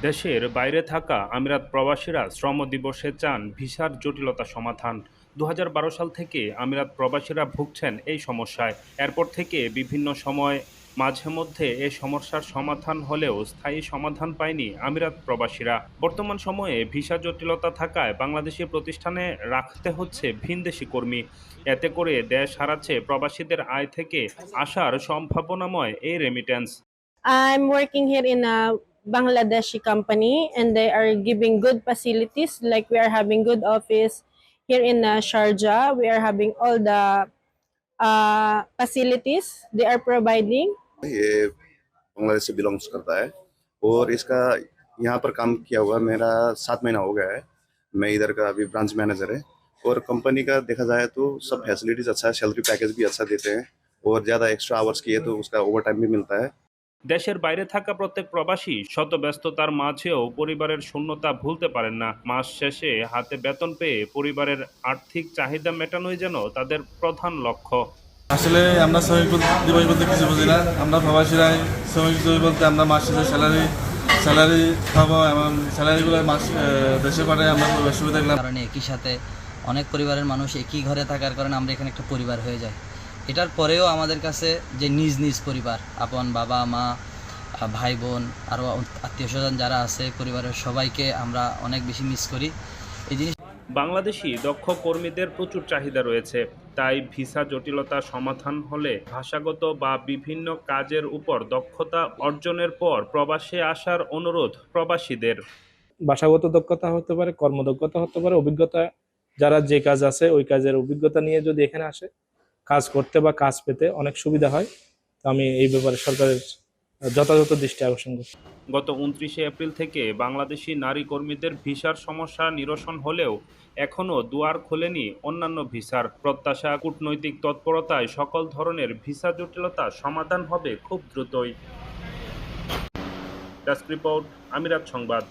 দেশের বাইরে থাকা আমিরাত প্রবাসীরা শ্রম দিবসে চান ভিসার জটিলতা সমাধান। ২০১২ সাল থেকে আমিরাত প্রবাসীরা ভুগছেন এই সমস্যায়। এরপর থেকে বিভিন্ন সময় মাঝে মধ্যে এই সমস্যার সমাধান হলেও স্থায়ী সমাধান পায়নি আমিরাত প্রবাসীরা। বর্তমান সময়ে ভিসা জটিলতা থাকায় বাংলাদেশি প্রতিষ্ঠানে রাখতে হচ্ছে ভিনদেশি কর্মী। এতে করে দেশ হারাচ্ছে প্রবাসীদের আয় থেকে আসার সম্ভাবনাময় এই remittance. I'm working here in a Bangladeshi company, and they are giving good facilities. Like we are having good office here in Sharjah. We are having all the facilities they are providing. ये बांग्लादेश से belongs करता है और इसका यहाँ पर काम किया हुआ मेरा 7 महीना हो गया है। मैं इधर का अभी ब्रांच मैनेजर है और कंपनी का देखा जाए तो सब फैसिलिटीज अच्छा है, सैलरी पैकेज भी अच्छा देते हैं और ज़्यादा एक्स्ट्रा आवर्स किए तो उसका ओवर टाइम भी मिलता है। দেশের বাইরে থাকা প্রত্যেক প্রবাসী শত ব্যস্ততার মাঝেও পরিবারের শূন্যতা ভুলতে পারেন না। মাস শেষে হাতে বেতন পেয়ে পরিবারের আর্থিক চাহিদা মেটানোই যেন তাদের প্রধান লক্ষ্য। আসলে আমরা শ্রমিক দিবস বলতে কিছু বুঝি না। আমরা প্রবাসীরাই শ্রমিক দিবস বলতে আমরা মাস শেষে স্যালারি খাবো এবং স্যালারিগুলো মাস দেশে পাঠাই আমরা সুবিধা দেখলাম। কারণে একই সাথে অনেক পরিবারের মানুষ একই ঘরে থাকার কারণে আমরা এখানে একটা পরিবার হয়ে যাই। এটার পরেও আমাদের কাছে যে নিজ নিজ পরিবার, আপন বাবা মা, ভাই বোন, আরও আত্মীয় স্বজন যারা আছে পরিবারের সবাইকে আমরা অনেক বেশি মিস করি। এই জিনিস বাংলাদেশি দক্ষ কর্মীদের প্রচুর চাহিদা রয়েছে, তাই ভিসা জটিলতা সমাধান হলে ভাষাগত বা বিভিন্ন কাজের উপর দক্ষতা অর্জনের পর প্রবাসে আসার অনুরোধ প্রবাসীদের। ভাষাগত দক্ষতা হতে পারে, কর্মদক্ষতা হতে পারে, অভিজ্ঞতা যারা যে কাজ আছে ওই কাজের অভিজ্ঞতা নিয়ে যদি এখানে আসে কাজ করতে বা কাজ পেতে অনেক সুবিধা হয়। তো আমি এই ব্যাপারে সরকারের যথাযথ দৃষ্টি আকর্ষণ করছি। গত ২৯শে এপ্রিল থেকে বাংলাদেশি নারী কর্মীদের ভিসার সমস্যা নিরসন হলেও এখনও দুয়ার খোলেনি অন্যান্য ভিসার। প্রত্যাশা, কূটনৈতিক তৎপরতায় সকল ধরনের ভিসা জটিলতা সমাধান হবে খুব দ্রুতই। ডেস্ক রিপোর্ট, আমিরাত সংবাদ।